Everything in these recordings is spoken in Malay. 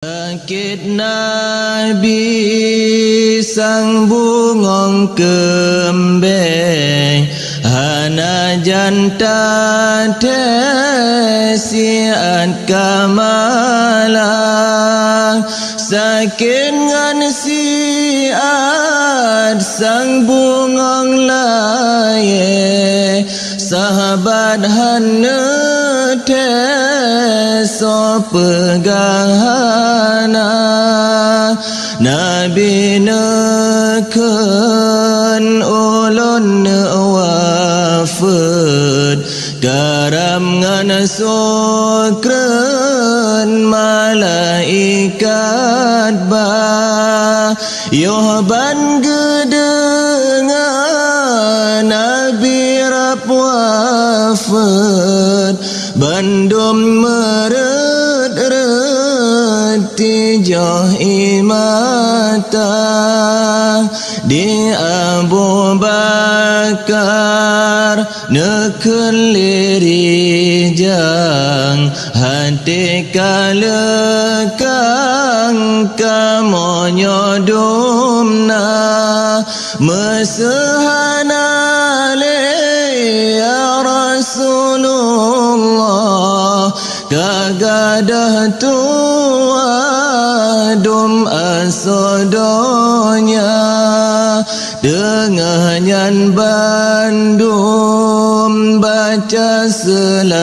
Sakit Nabi sang bungong kembeng hana janta tesiat kamalang sakit ngan siat sang bungong laye sahabat hana teso pegahana Nabi neken ulun wafud garam ngan sukren malaikat ba yoban gedengan Nabi rap wafud bandum meret-reti joh imata di Abu Bakar neken lirijang hati kalekang kamonyodumna mesehanale ya Rasulullah kagadah tuadum asodonya denganyan bandum baca selawat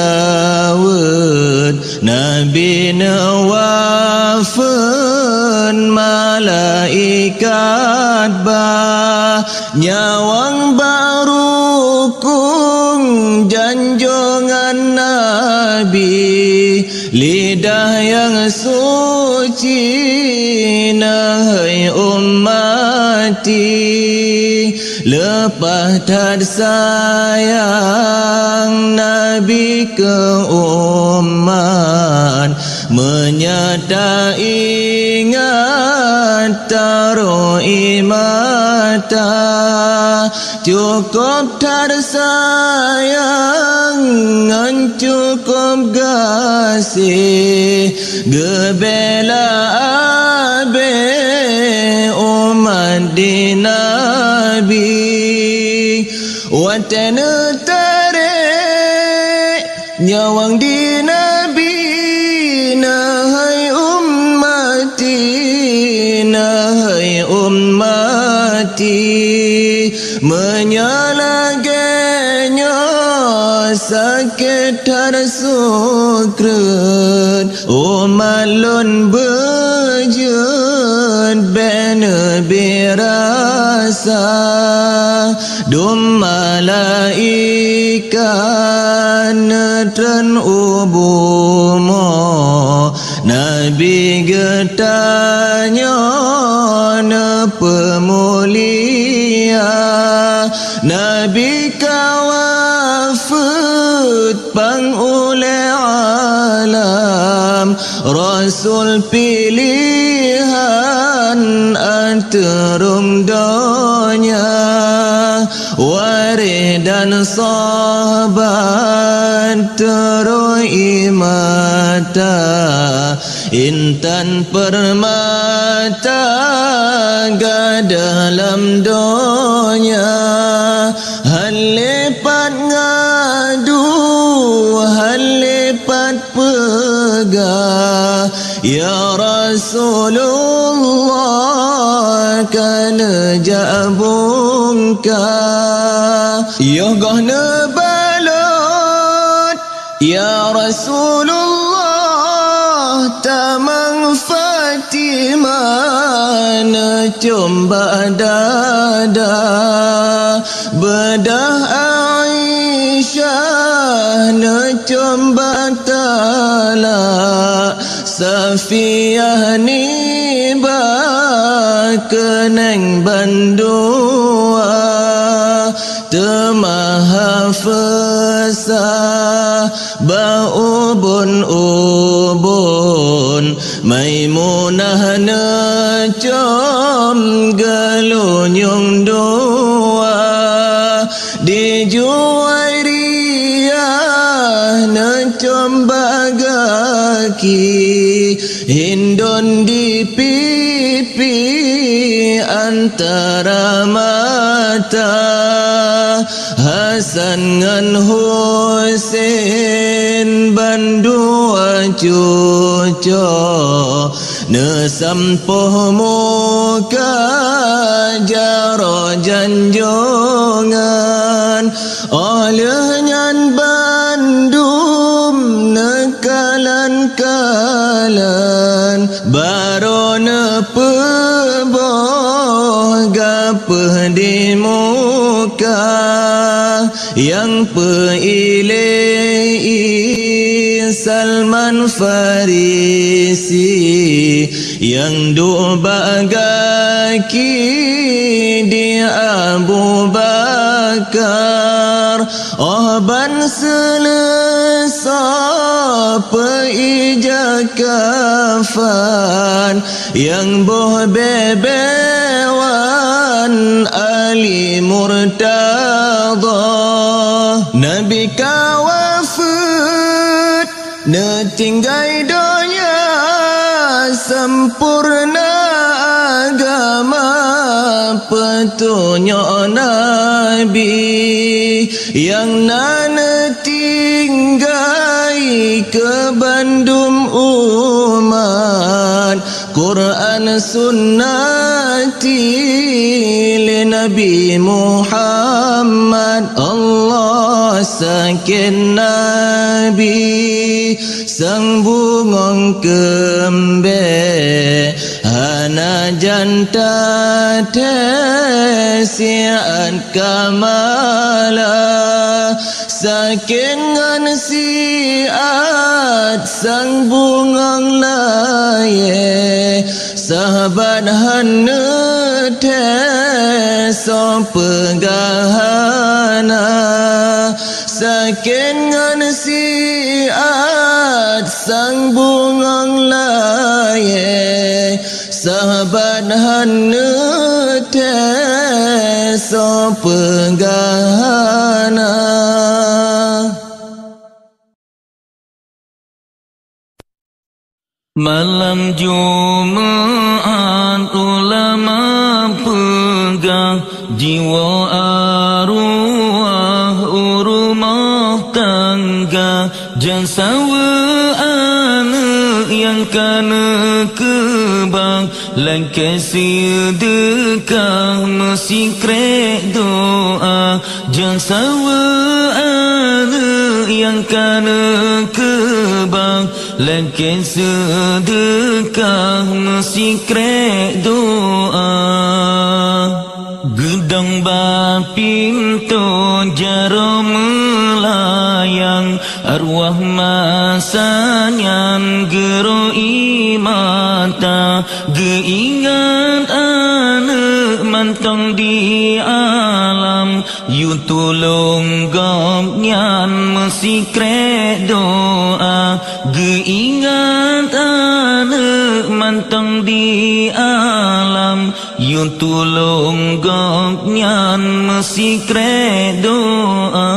Nabi nawafun malaikat ba nyawang baru kung janjongan Nabi lidah yang suci nahai ummati lepas tad sayang Nabi ke umat menyata ingat taruh imata cukup tad sayang ngan cukup gasih gebela abe umat di Nabi watana tarik nyawang di Nabi nahai ummati menyalagenya sakit tersukret umalun bejut bena berasa dum malaikat netren ubumo Nabi getanya na pemulia Nabi kawafut pang ule alam Rasul pilihan anterum donya waris dan sahabat teroi mata intan permata dalam donya halipat ngadu halipat pegah ya Rasulullah kana jabungka yogoh nebalot ya Rasulullah tamang Fatimah necumba dada bedah Aisyah necumba talak Safiyah niba keneng bandua temaha fesah baubun Maimunah necom galunyung dua di Juwairiyah necom bagaki Hindun di pipi antara mata, Hasan ngan Husain bandua cucu, ne sampuh muka jaro janjongan, oleh nyan bandum nekalan-kalan, baru ne peboh gapeh di muka, yang peilei Salman Farisi, yang duk bagaki di Abu Bakar. Oh ban selesa peija kafan, yang boh bebewan Ali Murtada. Nabi kawafat ne tinggai donya sempurna agama petunjuk Nabi, yang nana tinggai ke bandum umat Quran sunnati li Nabi Muhammad. Allah sakin Nabi sang bungong kembe, hana janta tesian kamala, sakin ngan siat sang bungong laye, sahabat hana teso pegahana, sakin ngan siat sang bungong laye, sahabat hana teso pegahana. Malam Jumat ulama pegang jiwa arwah rumah tangga, jansawa anak yang kana kebang, langkah sedekah mesti krek doa, jansawa anak yang kana kebang, langkah sedekah mesti krek doa. Gedang bapinto jaro melayang, arwah masanyan gero imata, geingat anak mantong di alam, yu tulung gomnyan mesti krek doa, geingat anak mantong di alam, yu tulung gomnyan mesti krek doa.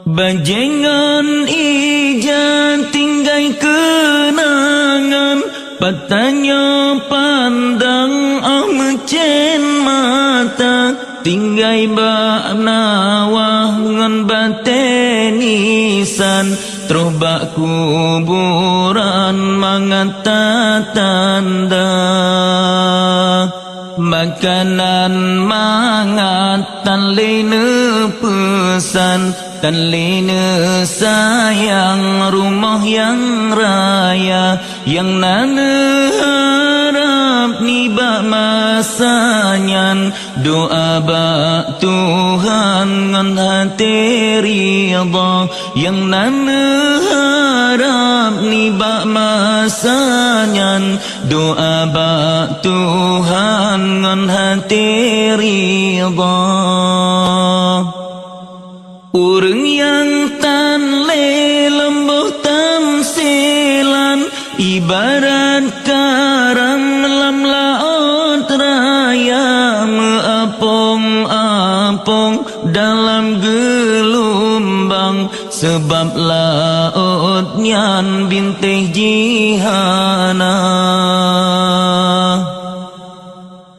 Bajengan ijan tinggai kenangan, patanya pandang mecen mata, tinggai bak nawah ngan batenisan, terus bak kuburan mangata tanda. Makanan mangatan lene pesan, tan lene sayang rumah yang raya, yang nana harap ni bak masanyan, doa bak Tuhan ngan hati ridha, yang nana harap ni bak masanyan, doa bak Tuhan ngan hati ridha. Urang yang tan le lembuh tamsilan, ibarat karam lam laut raya, meapong-apong dalam gelombang, sebab sebab laut nyan bintih jihana.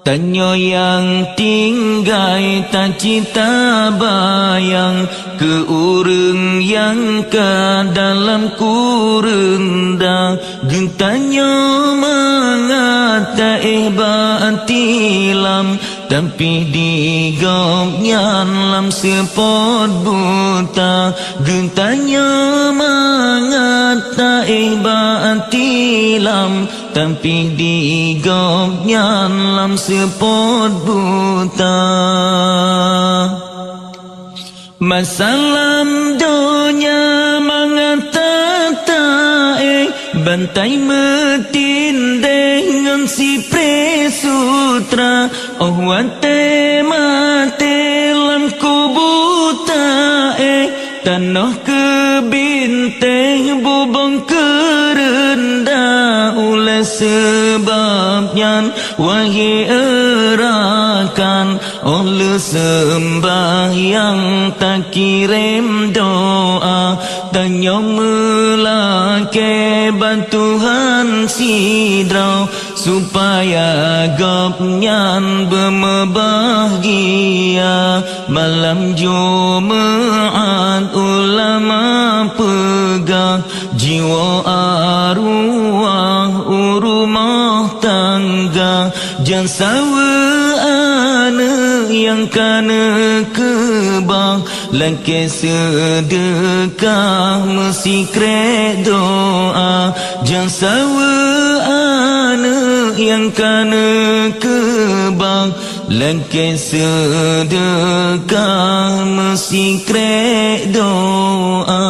Tanyo yang tinggai tak cita bayang ke urang yang ke dalam kurung dah gentanyo mengata batilam tapi digopnyan lam sepot buta gentanyo mengata batilam tapi digopnyan lam sepot buta. Masalam dunia mengatakan bantai metin dengan si presutra oh wate mate lam kubuta tanah kebintang bubong kerendah oleh sebabnya wahai erakan oleh sembahyang tak kirim doa tanya melake bantuan sidrau supaya gopnyan berbahagia malam Jumaat ulama pegang jiwa arwah urumah tangga jangan sawa anak yang kana kebang laki sedekah mesti krek doa jangan sawa anak yang kana kebang laki sedekah mesti krek doa.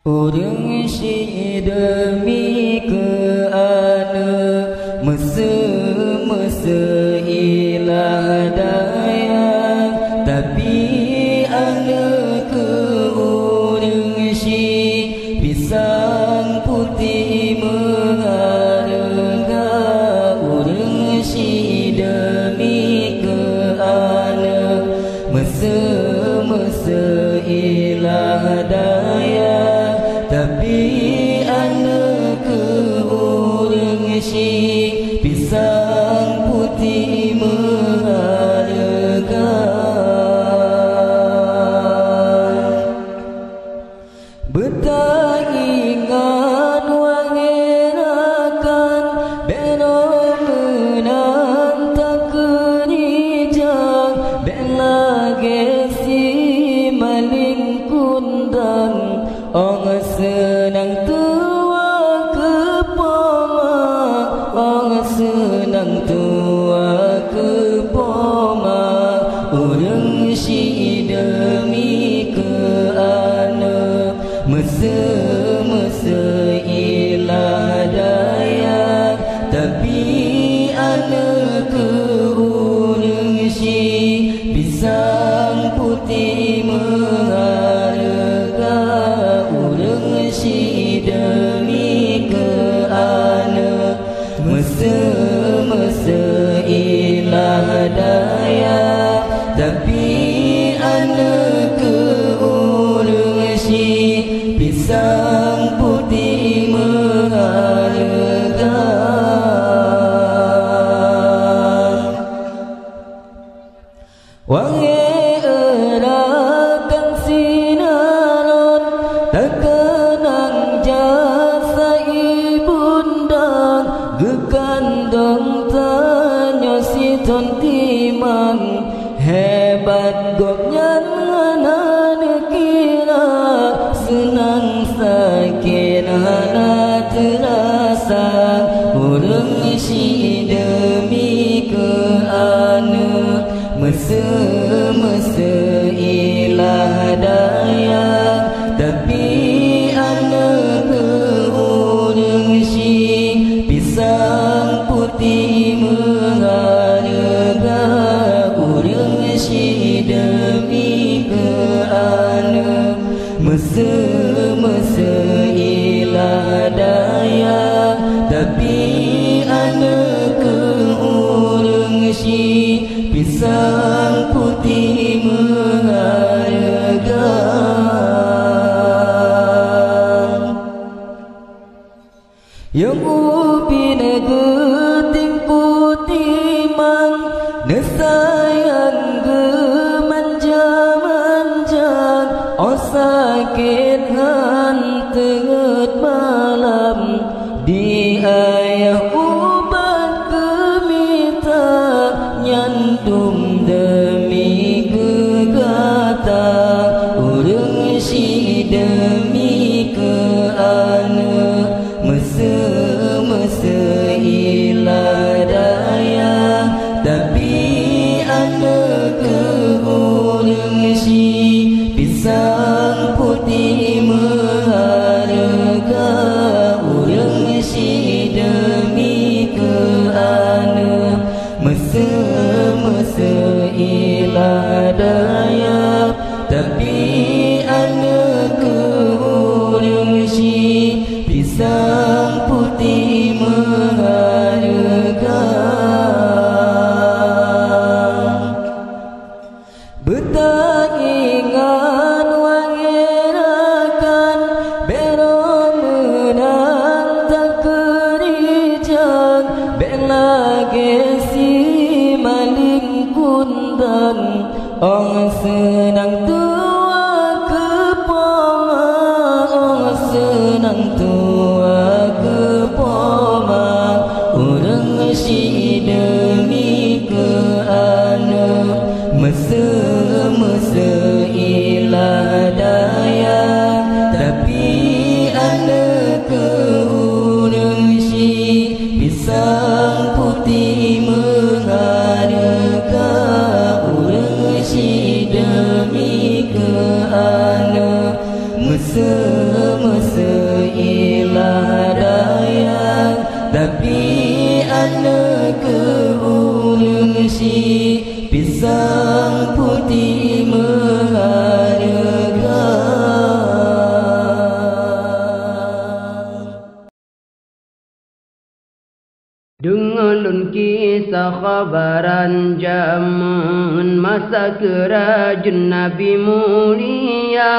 Orang si demi ke anak mesa-mesa ilah daya tapi anak ke orang si pisang putih mengharga orang si demi ke anak mesa-mesa ilah daya tapi anak ke orang si pisang putih mengharga bertaingan wangerakan beno menang tak kerijang bela gesi maling kundang orang senang tua ke poma orang senang tua ke poma orang si demi ke anak mesa-mesa ilah daya tapi anak ke orang si pisang putih mengharga orang si demi ke anak mesa-mesa ilah daya tapi anak ke orang si pisang putih mengharga wangi erakan sinaron terkenang jasa ibunda gekandong tanya si ton timang hebat gopnya anak kira senang sakit anak terasa orang si demi ke anak mesa-mesa ilah daya tapi anak ke orang si pisang putih mengharga orang si demi ke anak mesa-mesa ilah daya tapi anak ke orang si pisang putih mengharga yang ubi negeting putih mang nesayang gemanjang-manjang oh sakit hanteut malam di ayah ubat gemita nyantum demi gegata urang si demi ke ane mese ilah daya tapi ane ke urang si pisang putih mengharga urang si demi ke ane mese ilah daya tapi ane ke urang si pisang putih mengharga betangingan wangerakan berong menang tak kerijang bela gesi maling kundang ong senang tua kepoma ong senang tua kepoma urang si demi ke ane mese ilah daya tapi ane ke urang si pisang putih mengharga urang si demi ke ane mese ilah daya tapi ane ke urang si pisang putih mengharga dengan lun kisah khabaran zaman masa kerajaan Nabi mulia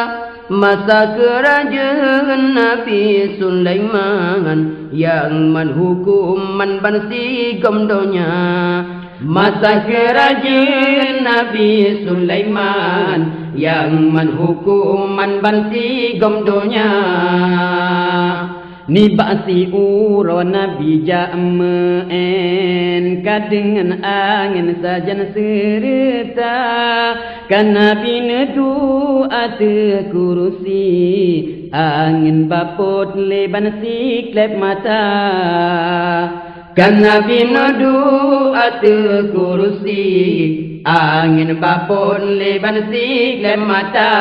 masa kerajaan Nabi Sulaiman yang menghukum bansi gomdonya masa kerajaan Nabi Sulaiman yang menghukum bansi gomdonya ni basi uro Nabi Ja'men kadengan angin sajan serta kan Nabi nedu ate kurusi angin bapot leban siklep mata kan Nabi nedu ate kurusi angin bapot leban siklep mata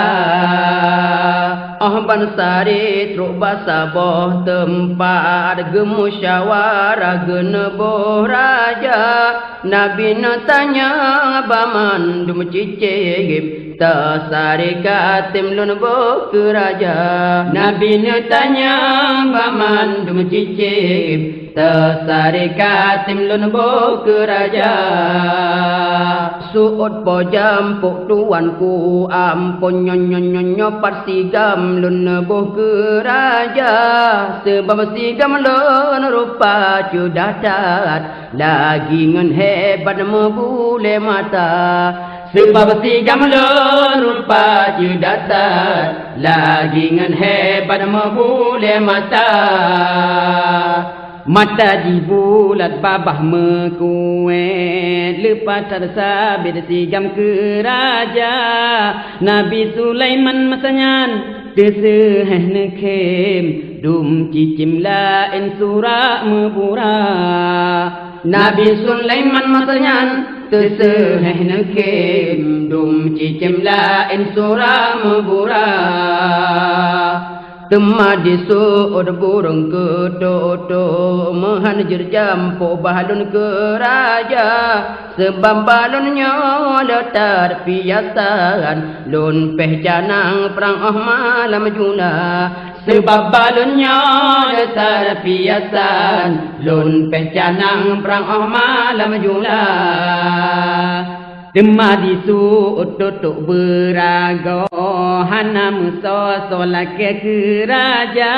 ban sari truk basa boh tempat gemusyawarah geneboh raja Nabi tanya baman dum cicim tasari katim lun boh ke raja Nabi tanya baman dum cicim tasari katim lun boh ke raja suut pojam puk tuanku ampun nyonyo parsigam lun boh ke raja sebab sigam lun rupa sudah dat lagi ngen hebat membule mata sebab sigam lun rupa sudah dat lagi ngen hebat membule mata mata di bulat babah mekuet lepas tersabit sigam ke raja Nabi Sulaiman masanyan deseheh nekem dum cicim lain surah mebura Nabi Sulaiman masanyan deseheh nekem dum cicim lain surah mebura Temah disuud burung kedodo menghanjir jampu balun ke raja sebab balunnya letar piasan lun peh janang perang malam juna sebab balunnya letar piasan lun peh janang perang malam juna Temadisu ututuk berago hana muso solake ke raja,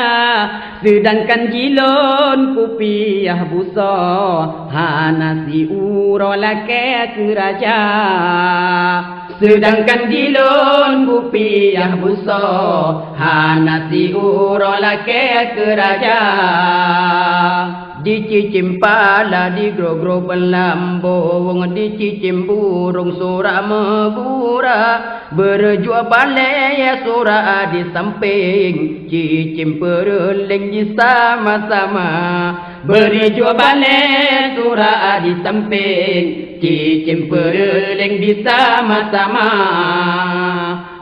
sedangkan jilon kupiah buso hana si urolake ke raja, sedangkan jilon kupiah buso hana si urolake ke raja. Dicicim pala di gro-gro belambung, dicicim burung sura megura, berjua balai sura di samping, cicim pereling di sama-sama, berjua balai sura di samping, cicim pereling di sama-sama.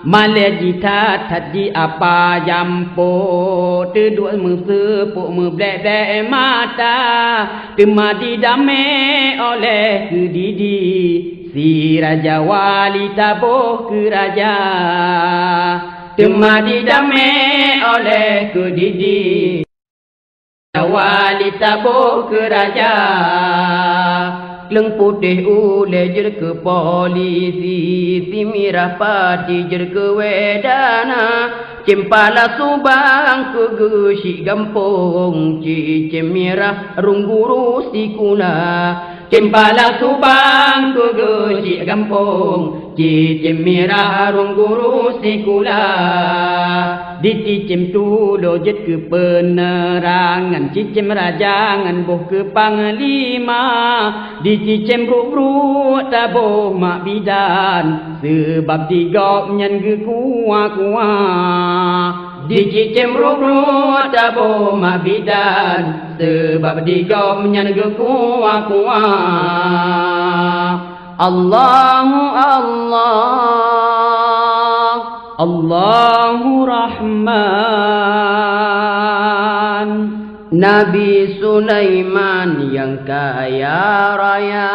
Malajita tadi apa jampo, terdua mesepuk meblek-blek mata, temadi damai oleh kedidi, si raja wali tabuh ke raja, temadi damai oleh kedidi, wali tabuh ke raja. Kleng putih ule jer ke polisi, si mirah padi jer ke wedana, cempala subang ke gesik gampung, cicim mirah rungguru si kuna. Cempala subang ke gesik gampung, cicim mirah rungguru si kula. Dicicim tulo jet ke penerangan, cicim rajangan boh ke panglima, dicicim ruk-ruk tabuh mak bidan, sebab digop nyan ke kuah-kuah. Dicicim ruk-ruk tabuh mak bidan, sebab digop nyan ke kuah-kuah. Allahu Allah, Allahu Rahman. Nabi Sulaiman yang kaya raya.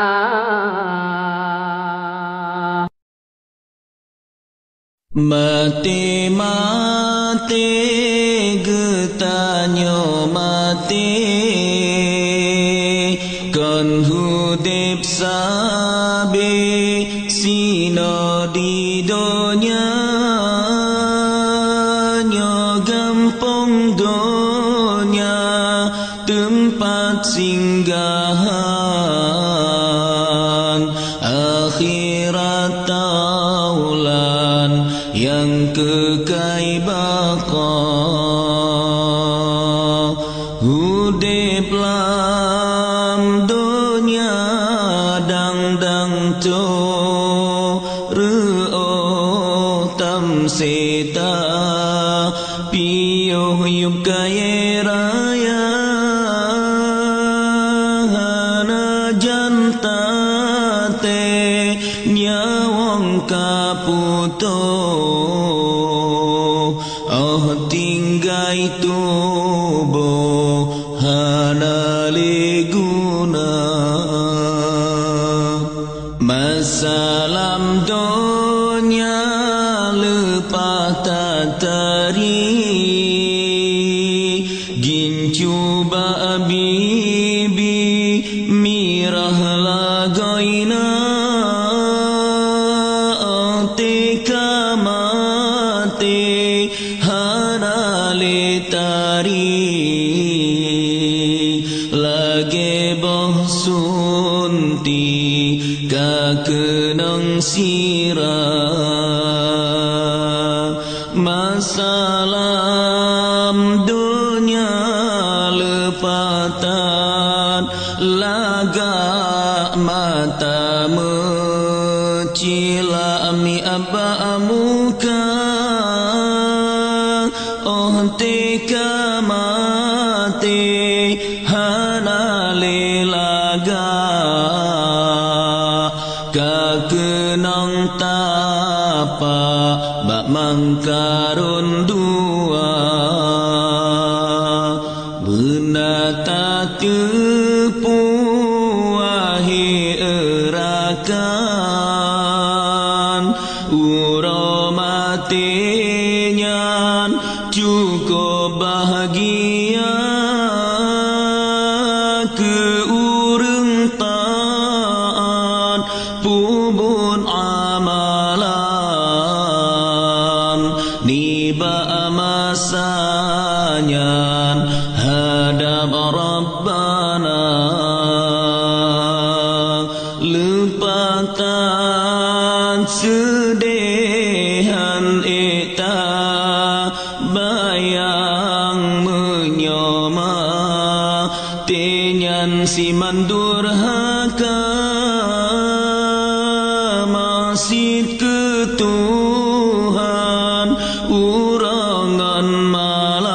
Mati-mati getanyo mati, kon hudip sabi sino di donya, nyo gampong donya tempat singgahan, akhirat taulan yang kekal baqa. Hudip lam dunia dang-dang to ru'o tam seta piyo yup kaya raya, hana jantate nyawang kaputo, oh tinggai tubuh hana leguna. Masalam dunia lepas tatari, gincu bibi mirah lagoina, tika mati hana letari, lagi boh sunti kakenang sirah. Masalam dunia lepatan, laga mata mecila mi abba muka, oh tika mati hana lelaga, kakenang tapa bak mangkarun dua, benata tepu wahi erakan, uro matinya cukup bahagia, ke ureng taan pubun hadap Rabbana lepatan sedehan eta bayang menyoma tenyan siman durhaka masih ketuhan urangan malam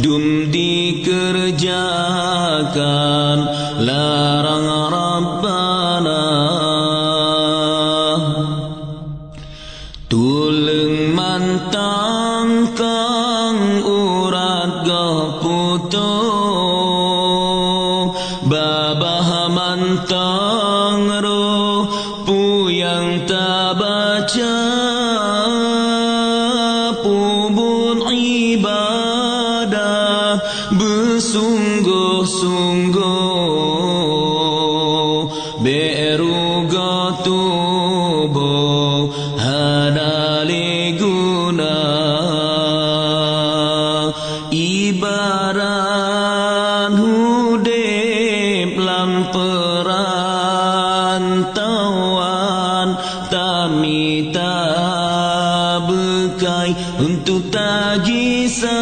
dum dikerjakan larang Rabbana tuleng mantang kang urat gaputo babah mantang roh puyang tabaca pubun ibadah bersungguh-sungguh beruga tubuh hadali guna ibarat hudip lan perantauan tamita bekai untuk tagisa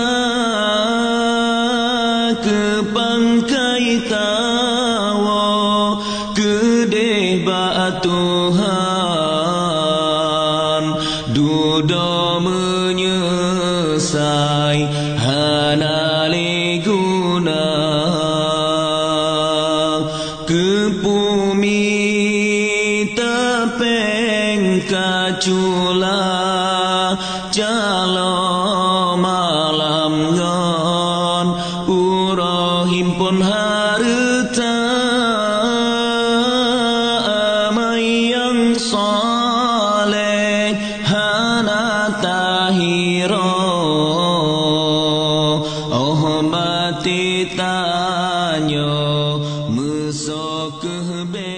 kepangkai tawa kedeh ba Tuhan duda menyesai hanali guna kepumi tapeng kacula calo malam ngon urahim pun harta amai yang saleh hana tahiro oh mati tanyo mesok kehbe